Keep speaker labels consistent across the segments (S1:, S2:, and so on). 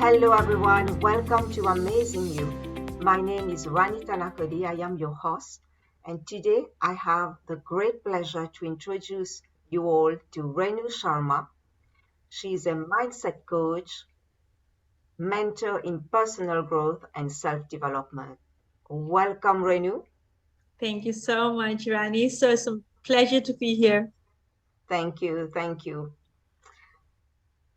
S1: Hello everyone, welcome to Amazing You. My name is Ranithanacoody. I am your host, and today I have the great pleasure to introduce you all to Renu Sharma. She is a mindset coach, mentor in personal growth and self-development. Welcome, Renu.
S2: Thank you so much, Rani. So it's a pleasure to be here.
S1: Thank you, thank you.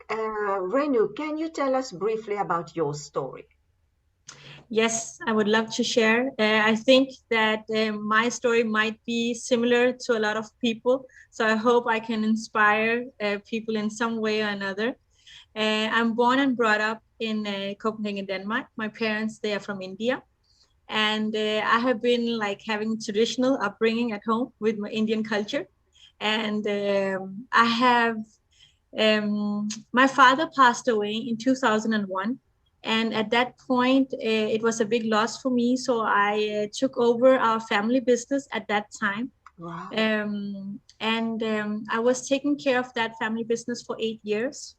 S1: Renu, can you tell us briefly about your story?
S2: Yes, I would love to share. I think that my story might be similar to a lot of people. So I hope I can inspire people in some way or another. I'm born and brought up in Copenhagen, Denmark. My parents, they are from India. And I have been like having traditional upbringing at home with my Indian culture. And I have my father passed away in 2001, and at that point it was a big loss for me, so I took over our family business at that time.
S1: Wow.
S2: And I was taking care of that family business for 8 years.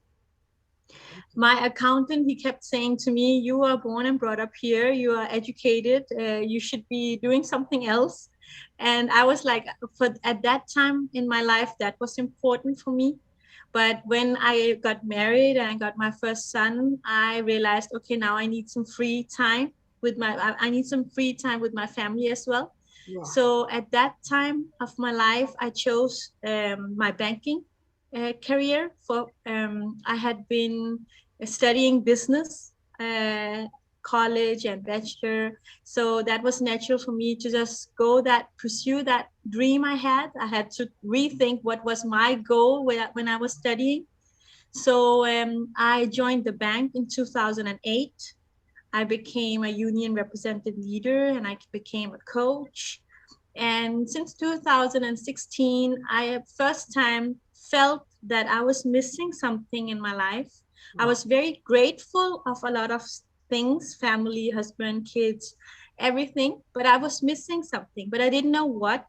S2: My accountant, he kept saying to me, you are born and brought up here, you are educated, you should be doing something else. And I was like, for at that time in my life that was important for me. But when I got married and I got my first son, I realized, okay, now I need some free time with I need some free time with my family as well.
S1: Yeah.
S2: So at that time of my life, I chose my banking career. For I had been studying business, college and bachelor, so that was natural for me to just pursue that dream I had. I had to rethink what was my goal when I was studying. So I joined the bank in 2008. I became a union representative leader and I became a coach. And since 2016, I first time felt that I was missing something in my life. I
S1: Wow.
S2: was very grateful of a lot of things, family, husband, kids, everything, but I was missing something, but I didn't know what.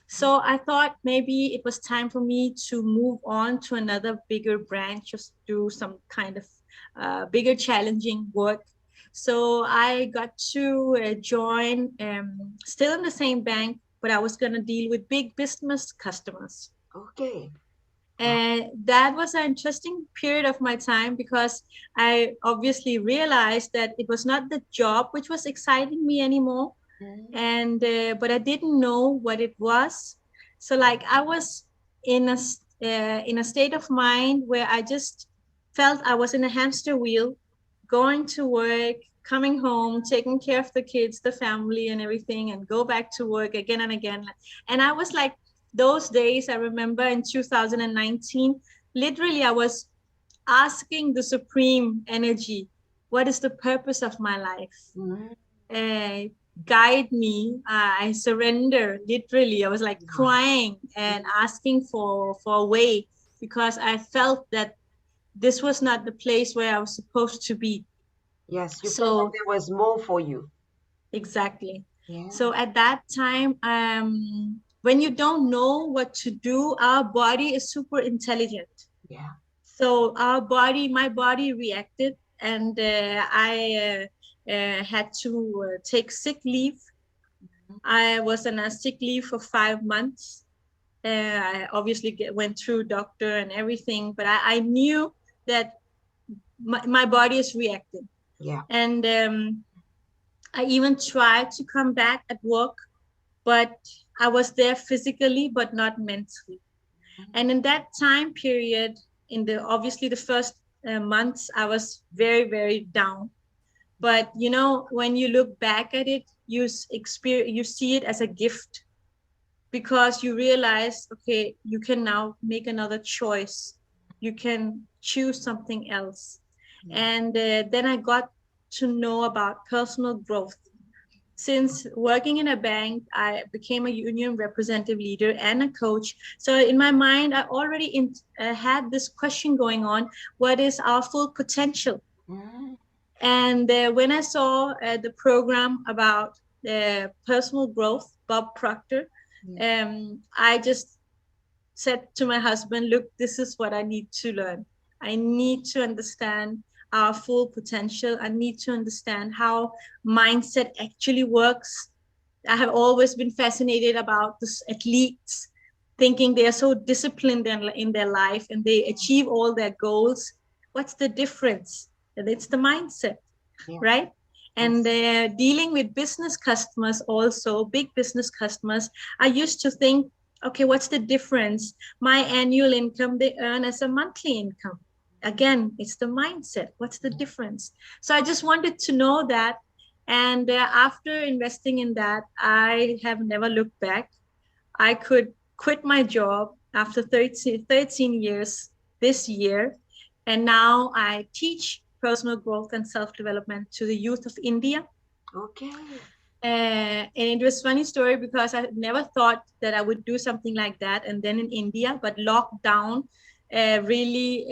S2: So I thought maybe it was time for me to move on to another bigger branch, just do some kind of bigger challenging work. So I got to join, still in the same bank, but I was going to deal with big business customers.
S1: Okay. Wow.
S2: And that was an interesting period of my time because I obviously realized that it was not the job which was exciting me anymore,
S1: Mm.
S2: and but I didn't know what it was. So like I was in a state of mind where I just felt I was in a hamster wheel, going to work, coming home, taking care of the kids, the family and everything, and go back to work again and again. And I was like, those days I remember in 2019, literally I was asking the supreme energy, what is the purpose of my life?
S1: Mm.
S2: uh, Guide me. I surrender. Literally, I was like
S1: Wow.
S2: crying and asking for a way because I felt that this was not the place where I was supposed to be.
S1: Yes, you felt like
S2: So
S1: there was more for you.
S2: exactly.
S1: Yeah.
S2: So at that time, when you don't know what to do, our body is super intelligent.
S1: Yeah.
S2: So my body reacted, and I had to take sick leave. I was on a sick leave for 5 months. I obviously went through doctor and everything, but I knew that my body is reacting.
S1: Yeah.
S2: And I even tried to come back at work, but I was there physically, but not mentally. And in that time period, in the obviously the first months, I was very, very down. But you know, when you look back at it, you see it as a gift because you realize, okay, you can now make another choice. You can choose something else.
S1: Yeah.
S2: And then I got to know about personal growth. Since working in a bank, I became a union representative leader and a coach. So in my mind, I already had this question going on: what is our full potential?
S1: Mm.
S2: And when I saw the program about personal growth, Bob Proctor,
S1: Yeah.
S2: I just said to my husband, look, this is what I need to learn. I need to understand. our full potential, I need to understand how mindset actually works. I have always been fascinated about this athletes, thinking they are so disciplined in their life and they achieve all their goals. What's the difference? And it's the mindset,
S1: Yeah.
S2: right? And
S1: Yes.
S2: dealing with business customers, also big business customers, I used to think, okay, what's the difference? My annual income they earn as a monthly income. Again, it's the mindset. What's the difference? So I just wanted to know that. And after investing in that, I have never looked back. I could quit my job after 13 years this year. And now I teach personal growth and self development to the youth of India.
S1: Okay.
S2: And it was a funny story because I never thought that I would do something like that. And then in India, but lockdown really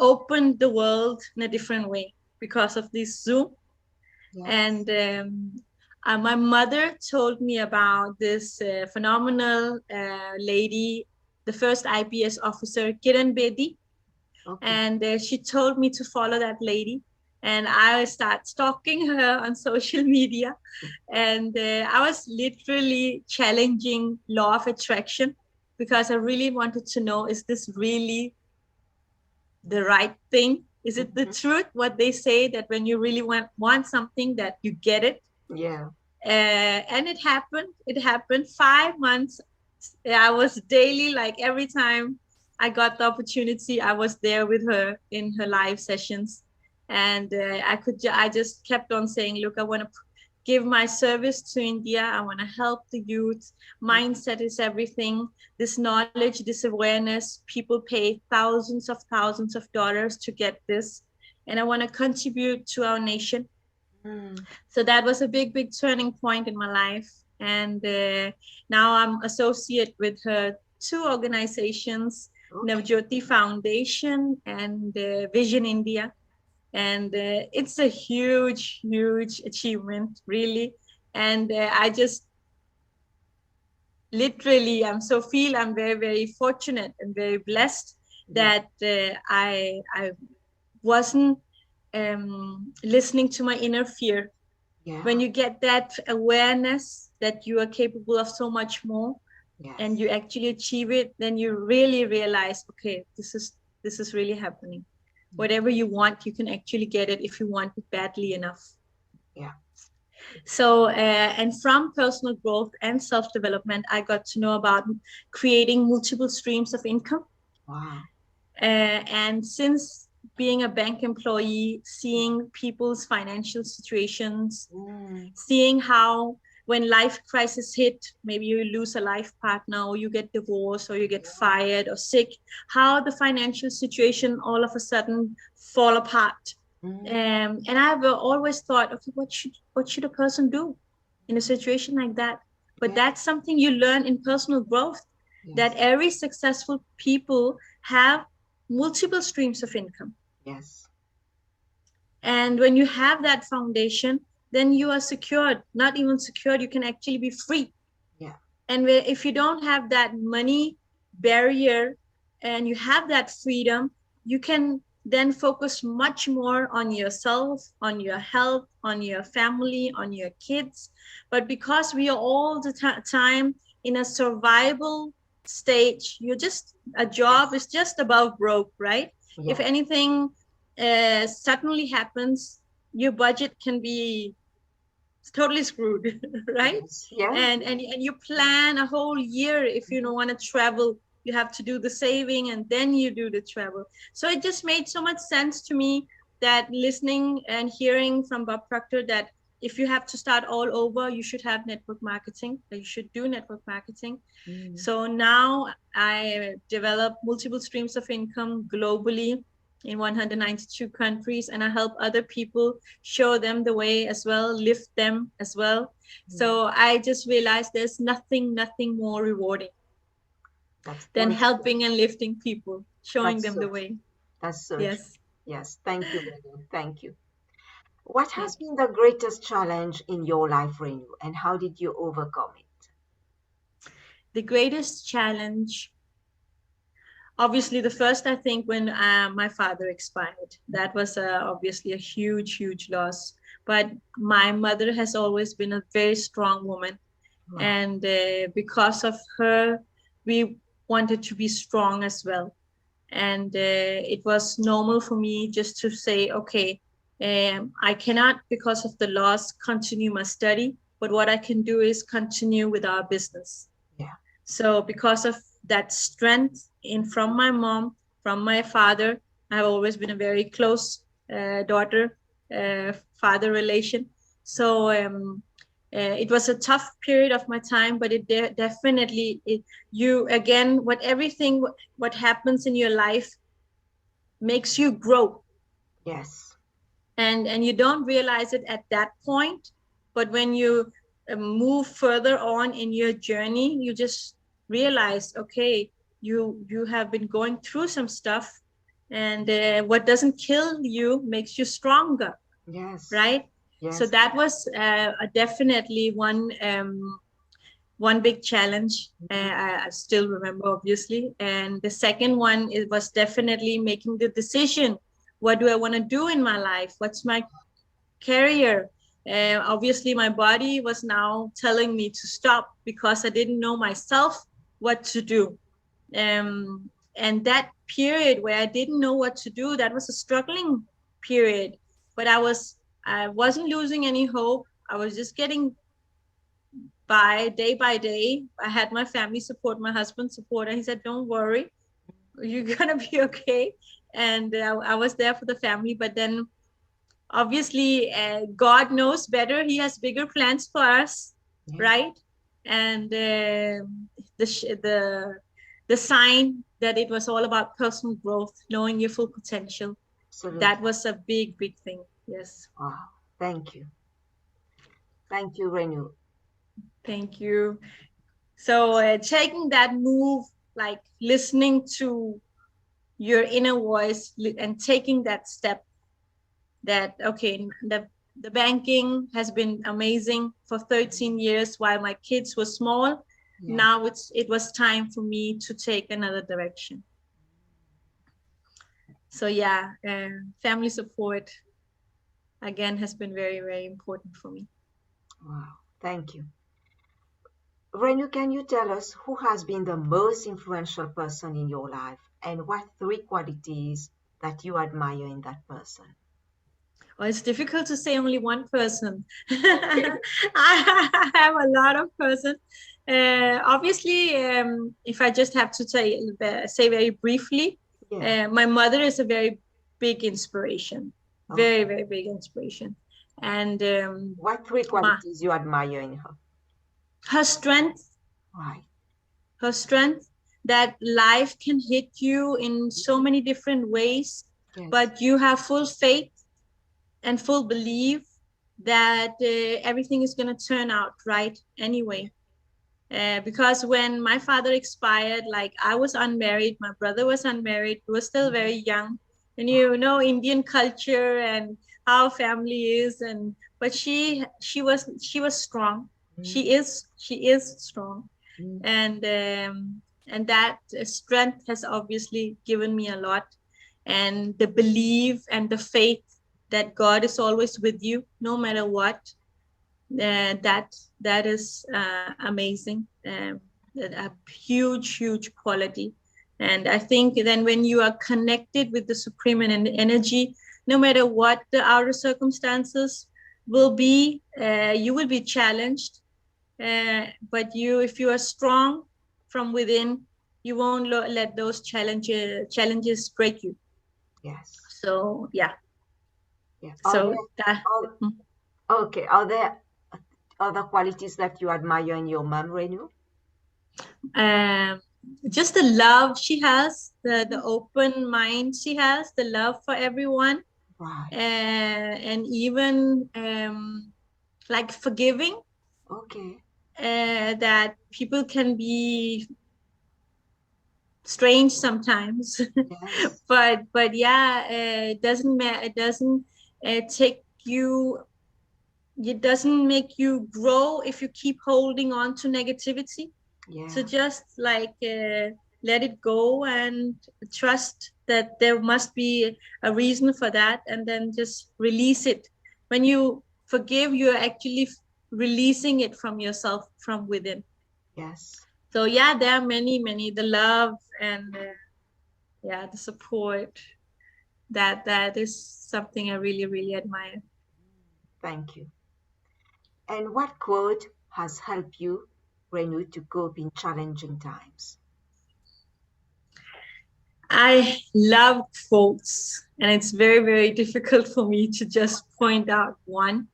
S2: opened the world in a different way because of this Zoom.
S1: Yes.
S2: And my mother told me about this phenomenal lady, the first IPS officer, Kiran Bedi.
S1: Okay.
S2: And she told me to follow that lady. And I start stalking her on social media. And I was literally challenging law of attraction because I really wanted to know, is this really the right thing? Is it the
S1: Mhm.
S2: truth? What they say that when you really want something that you get it.
S1: Yeah.
S2: And it happened. It happened 5 months. I was daily, like every time I got the opportunity, I was there with her in her live sessions. And I just kept on saying, look, I want to give my service to India. I want to help the youth. Mindset is everything. This knowledge, this awareness, people pay thousands of dollars to get this. And I want to contribute to our nation.
S1: Mm.
S2: So that was a big turning point in my life. And now I'm associate with her two organizations, Nav
S1: Okay.
S2: Jyoti Foundation and Vision India. And it's a huge achievement, really. And I just literally, I'm very fortunate and very blessed
S1: Yeah.
S2: that I wasn't listening to my inner fear. When
S1: Yeah.
S2: you get that awareness that you are capable of so much more and
S1: Yes.
S2: you actually achieve it, then you really realize, okay, this is really happening.
S1: Yeah.
S2: Whatever you want, you can actually get it if you want it badly enough.
S1: Yeah.
S2: So and from personal growth and self-development, I got to know about creating multiple streams of income.
S1: Wow.
S2: And since being a bank employee, seeing people's financial situations,
S1: Mm.
S2: seeing how when life crisis hit, maybe you lose a life partner or you get divorced or you get
S1: Yeah.
S2: fired or sick, how the financial situation all of a sudden fall apart.
S1: Mm.
S2: And I've always thought, okay, what should a person do in a situation like that? But
S1: Yeah.
S2: that's something you learn in personal growth, that
S1: Yes.
S2: every successful people have multiple streams of income.
S1: Yes.
S2: And when you have that foundation, then you are secured, not even secured, you can actually be free.
S1: Yeah.
S2: And if you don't have that money barrier and you have that freedom, you can then focus much more on yourself, on your health, on your family, on your kids. But because we are all the time in a survival stage, you're just, a job
S1: Yes.
S2: is just above broke, right? If
S1: Yeah.
S2: anything suddenly happens, your budget can be totally screwed, right?
S1: Yes. Yeah.
S2: And you plan a whole year. If you don't want to travel, you have to do the saving and then you do the travel. So it just made so much sense to me, that listening and hearing from Bob Proctor, that if you have to start all over, you should have network marketing, that you should do network marketing.
S1: Mm.
S2: So now I develop multiple streams of income globally in 192 countries, and I help other people, show them the way as well, lift them as well.
S1: Yeah.
S2: So I just realized there's nothing more rewarding
S1: That's
S2: than
S1: true.
S2: helping and lifting people, showing
S1: That's
S2: them
S1: so
S2: the
S1: true.
S2: way.
S1: That's so true.
S2: Yes.
S1: Yes. Thank you, Renu. Thank you. What
S2: Yeah.
S1: has been the greatest challenge in your life, Renu, and how did you overcome it?
S2: The greatest challenge, obviously the first, I think, when my father expired, that was obviously a huge loss. But my mother has always been a very strong woman,
S1: Wow.
S2: and because of her, we wanted to be strong as well. And it was normal for me just to say, okay, I cannot, because of the loss, continue my study, but what I can do is continue with our business.
S1: Yeah.
S2: So because of that strength in from my mom, from my father, I've always been a very close daughter father relation. So it was a tough period of my time, but definitely you again, what everything what happens in your life makes you grow,
S1: Yes.
S2: and you don't realize it at that point, but when you move further on in your journey, you just realize, okay, you have been going through some stuff, and what doesn't kill you makes you stronger,
S1: Yes.
S2: right? So
S1: Yes.
S2: that was definitely one big challenge.
S1: Mhm.
S2: I still remember, obviously. And the second one, it was definitely making the decision. What do I want to do in my life? What's my career? Obviously, my body was now telling me to stop because I didn't know myself what to do. And that period where I didn't know what to do, that was a struggling period. But I wasn't losing any hope. I was just getting by day. I had my family support, my husband support, and he said, "Don't worry, you're gonna be okay." And I was there for the family. But then, obviously, God knows better. He has bigger plans for us,
S1: Yes.
S2: right? And the sign that it was all about personal growth, knowing your full potential. That
S1: Absolutely.
S2: was a big thing. Yes.
S1: Wow. Thank you. Thank you, Renu.
S2: Thank you. So taking that move, like listening to your inner voice and taking that step, that okay, the banking has been amazing for 13 years while my kids were small.
S1: Yes.
S2: Now it was time for me to take another direction. So yeah, family support again has been very important for me.
S1: Wow. Thank you. Renu, can you tell us who has been the most influential person in your life and what three qualities that you admire in that person?
S2: Well, it's difficult to say only one person.
S1: Okay.
S2: I have a lot of persons. Obviously, if I just have to say very briefly,
S1: Yeah.
S2: my mother is a very big inspiration,
S1: Okay.
S2: very big inspiration, and
S1: What three
S2: my
S1: qualities you admire in her?
S2: her strength,
S1: Right.
S2: her strength that life can hit you in so many different ways,
S1: Yes.
S2: but you have full faith and full belief that everything is going to turn out right anyway. Because when my father expired, like I was unmarried, my brother was unmarried, we were still
S1: Mhm.
S2: very young. And you know, Indian culture and how family is, and but she was strong.
S1: Mhm.
S2: She is strong,
S1: Mhm.
S2: and that strength has obviously given me a lot, and the belief and the faith that God is always with you no matter what. That is amazing. A huge quality. And I think then when you are connected with the supreme energy, no matter what the outer circumstances will be, you will be challenged, but if you are strong from within, you won't let those challenges break you.
S1: Yes.
S2: So yeah.
S1: Yeah.
S2: So that.
S1: Are, okay. Are there other qualities that you admire in your mom, Renu?
S2: um, just the love she has, the open mind she has, the love for everyone,
S1: Right.
S2: and even like forgiving,
S1: Okay.
S2: that people can be strange sometimes.
S1: Yes.
S2: But yeah, it doesn't matter, it doesn't take you, it doesn't make you grow if you keep holding on to negativity. So
S1: Yeah.
S2: just like let it go and trust that there must be a reason for that, and then just release it. When you forgive, you're actually releasing it from yourself, from within.
S1: Yes.
S2: So yeah, there are many, the love and yeah, the support, that is something I really admire.
S1: Thank you. And what quote has helped you, Renu, to cope in challenging times?
S2: I love quotes, and it's very difficult for me to just point out one.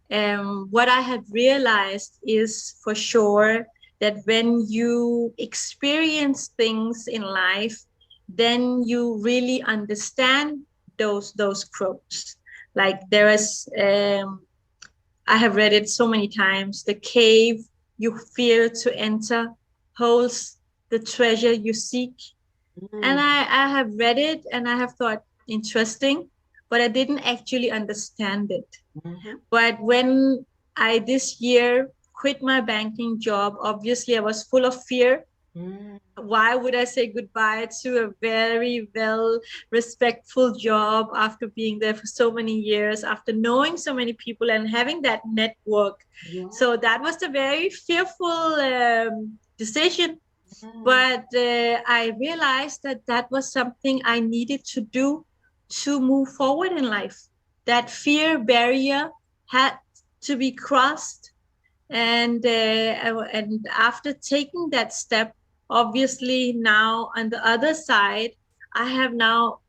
S2: What I have realized is for sure that when you experience things in life, then you really understand those quotes. Like there is, I have read it so many times. The cave you fear to enter holds the treasure you seek. And
S1: Mm,
S2: I have read it and I have thought interesting, but I didn't actually understand it.
S1: mm-hmm,
S2: But when I this year quit my banking job, obviously I was full of fear.
S1: mm,
S2: Why would I say goodbye to a very well respectful job after being there for so many years, after knowing so many people and having that network?
S1: yeah,
S2: So that was a very fearful decision.
S1: mm,
S2: But I realized that that was something I needed to do to move forward in life. That fear barrier had to be crossed, and after taking that step, obviously now on the other side, I have now,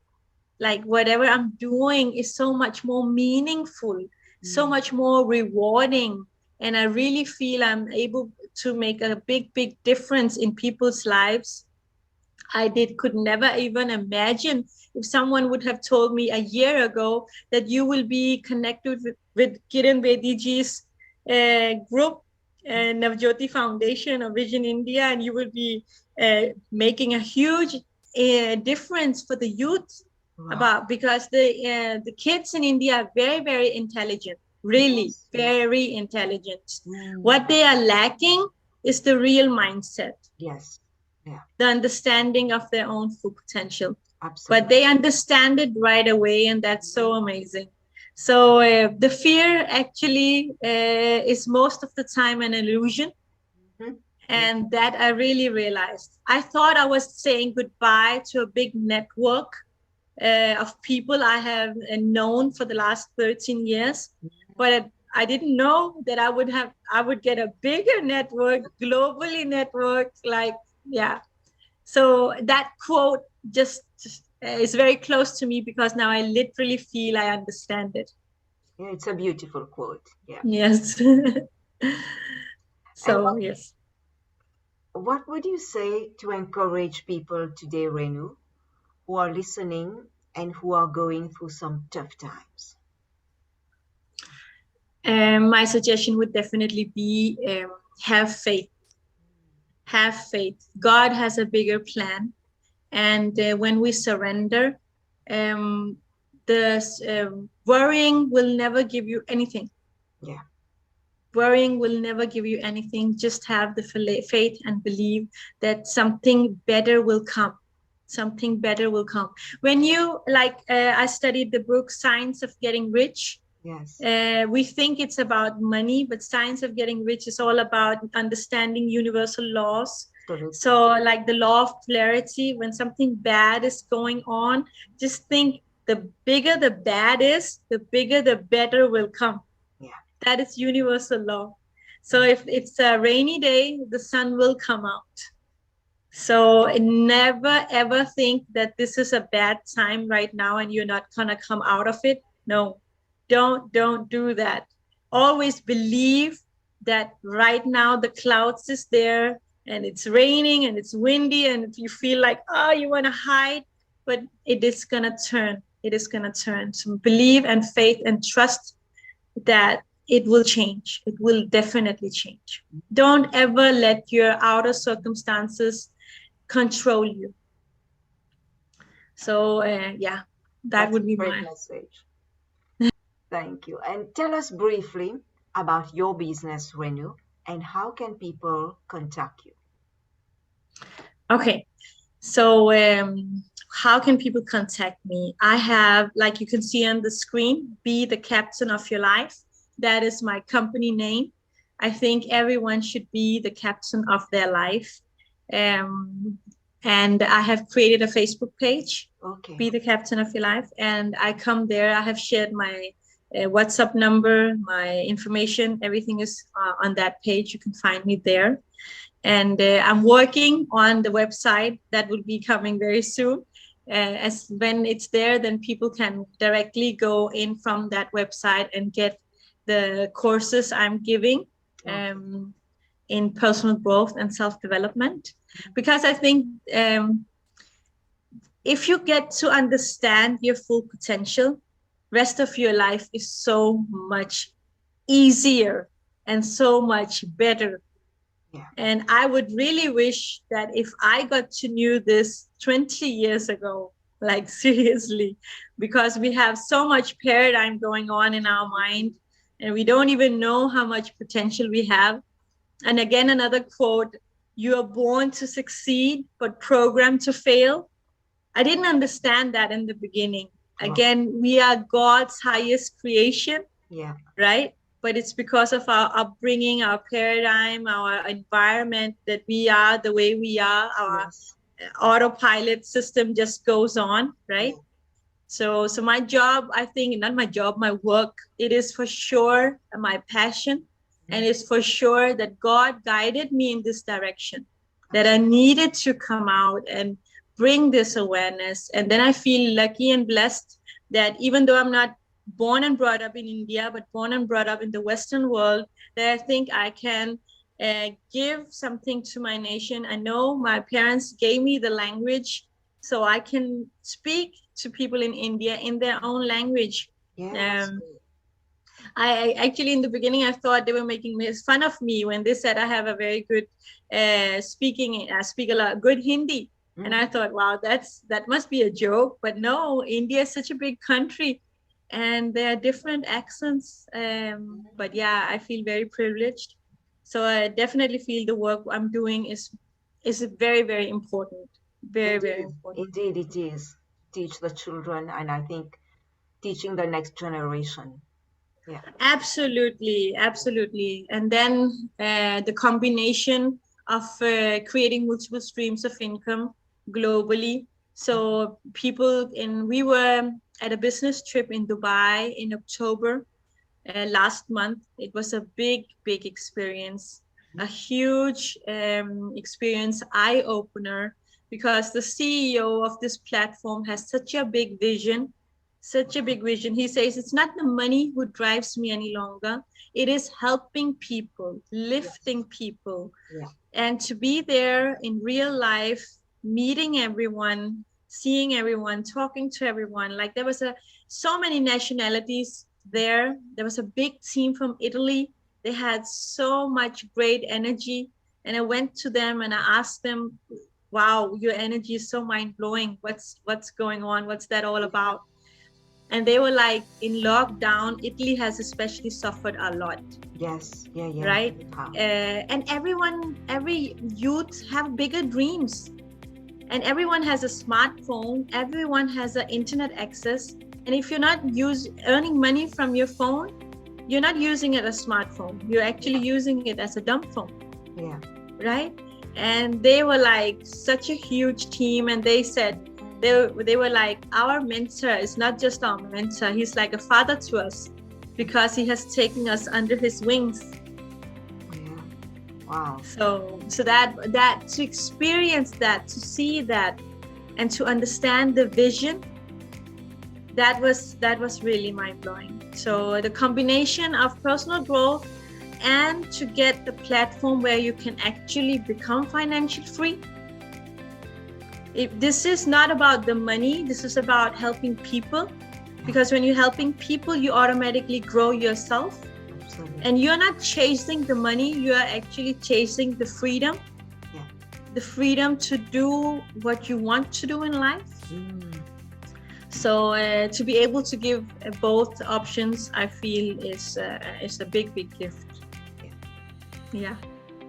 S2: like, whatever I'm doing is so much more meaningful, so
S1: mm,
S2: much more rewarding, and I really feel I'm able to make a big difference in people's lives. I did could never even imagine if someone would have told me a year ago that you will be connected with Kiran Bediji's group, Nav Jyoti Foundation of Vision India, and you will be making a huge difference for the youth,
S1: wow,
S2: about because the kids in India are very intelligent, really
S1: yes, yes,
S2: very intelligent.
S1: mm,
S2: What they are lacking is the real mindset,
S1: yes, yeah,
S2: the understanding of their own full potential. But
S1: absolutely.
S2: they understand it right away, and that's so amazing. So the fear actually is most of the time an illusion,
S1: Mm-hmm, yeah,
S2: and that I really realized. I thought I was saying goodbye to a big network of people I have known for the last 13 years, but I didn't know that I would get a bigger network, globally networked, like, yeah. So that quote just is very close to me because now I literally feel I understand it.
S1: yeah, it's a beautiful quote. Yeah.
S2: Yes.
S1: And
S2: So, yes.
S1: what would you say to encourage people today, Renu, who are listening and who are going through some tough times?
S2: My suggestion would definitely be have faith. Have faith. God has a bigger plan. And when we surrender, um, the worrying will never give you anything.
S1: Yeah.
S2: Worrying will never give you anything. Just have the faith and believe that something better will come. Something better will come. When you, like, I studied the book Science of Getting Rich.
S1: Yes.
S2: We think it's about money, but Science of Getting Rich is all about understanding universal laws.
S1: Absolutely.
S2: So, like the law of polarity, when something bad is going on, just think the bigger the bad is, the bigger the better will come.
S1: Yeah.
S2: That is universal law. So if it's a rainy day, the sun will come out. So never ever think that this is a bad time right now and you're not gonna come out of it. No, don't do that. Always believe that right now the clouds is there and it's raining and it's windy and if you feel like, oh, you want to hide, but it is gonna turn. It is gonna turn. So believe and faith and trust that it will change. It will definitely change. Don't ever let your outer circumstances control you. So, yeah, that
S1: That's
S2: would
S1: a
S2: be
S1: great
S2: my.
S1: message. Thank you. And tell us briefly about your business, Renu, and how can people contact you?
S2: Okay. So how can people contact me? I have, like you can see on the screen, Be the Captain of Your Life. That is my company name. I think everyone should be the captain of their life. Um, and I have created a Facebook page,
S1: Okay.
S2: Be the Captain of Your Life. And I come there. I have shared my WhatsApp number, my information. Everything is on that page. You can find me there. And I'm working on the website that will be coming very soon. As when it's there, then people can directly go in from that website and get the courses I'm giving in personal growth and self-development. Because I think if you get to understand your full potential, rest of your life is so much easier and so much better.
S1: Yeah.
S2: And I would really wish that if I got to know this 20 years ago, like seriously, because we have so much paradigm going on in our mind and we don't even know how much potential we have. And again, another quote, you are born to succeed, but programmed to fail. I didn't understand that in the beginning. Again, we are God's highest creation.
S1: Yeah.
S2: Right? But it's because of our upbringing, our paradigm, our environment that we are the way we are. Our autopilot system just goes on, right? So my job, I think, not my job, my work, it is for sure my passion. And it's for sure that God guided me in this direction, that I needed to come out and bring this awareness. And then I feel lucky and blessed that even though I'm not born and brought up in India, but born and brought up in the Western world, that I think I can give something to my nation. I know my parents gave me the language so I can speak to people in India in their own language. I actually, in the beginning, I thought they were making fun of me when they said I have a very good speaking. I speak a lot good Hindi, and I thought, wow, that must be a joke. But no, India is such a big country, and there are different accents. But yeah, I feel very privileged. So I definitely feel the work I'm doing is very, very important. Very important.
S1: Indeed, it is. Teach the children, and I think teaching the next generation. Yeah.
S2: Absolutely, absolutely. And then the combination of creating multiple streams of income globally. So we were at a business trip in Dubai in October last month. It was a big, big experience, a huge experience, eye opener, because the CEO of this platform has such a big vision, such a big vision. He says it's not the money who drives me any longer. It is helping people, lifting people, and to be there in real life, meeting everyone, seeing everyone, talking to everyone. Like there was so many nationalities there. There was a big team from Italy. They had so much great energy. And I went to them and I asked them, wow, your energy is so mind-blowing. What's going on? What's that all about? And they were like, in lockdown, Italy has especially suffered a lot.
S1: Yes. Yeah.
S2: Right? And every youth have bigger dreams. And everyone has a smartphone. Everyone has an internet access. And if you're not earning money from your phone, you're not using it as a smartphone. You're actually using it as a dumb phone.
S1: Yeah.
S2: Right? And they were like such a huge team. And they said, they were like, our mentor is not just our mentor. He's like a father to us because he has taken us under his wings.
S1: Yeah. Wow.
S2: So that to experience that, to see that, and to understand the vision, that was really mind-blowing. So the combination of personal growth and to get the platform where you can actually become financially free. This is not about the money, this is about helping people, because when you're helping people, you automatically grow yourself.
S1: Absolutely.
S2: And you're not chasing the money, you are actually chasing the freedom. The freedom to do what you want to do in life. So to be able to give both options, I feel is a big gift. Yeah.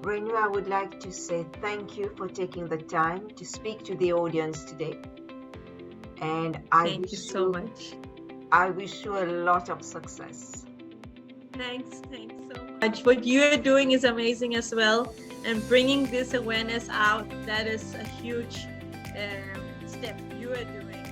S1: Renu, I would like to say thank you for taking the time to speak to the audience today. And
S2: Thank you so much.
S1: I wish you a lot of success.
S2: Thanks so much. What you are doing is amazing as well. And bringing this awareness out, that is a huge step you are doing.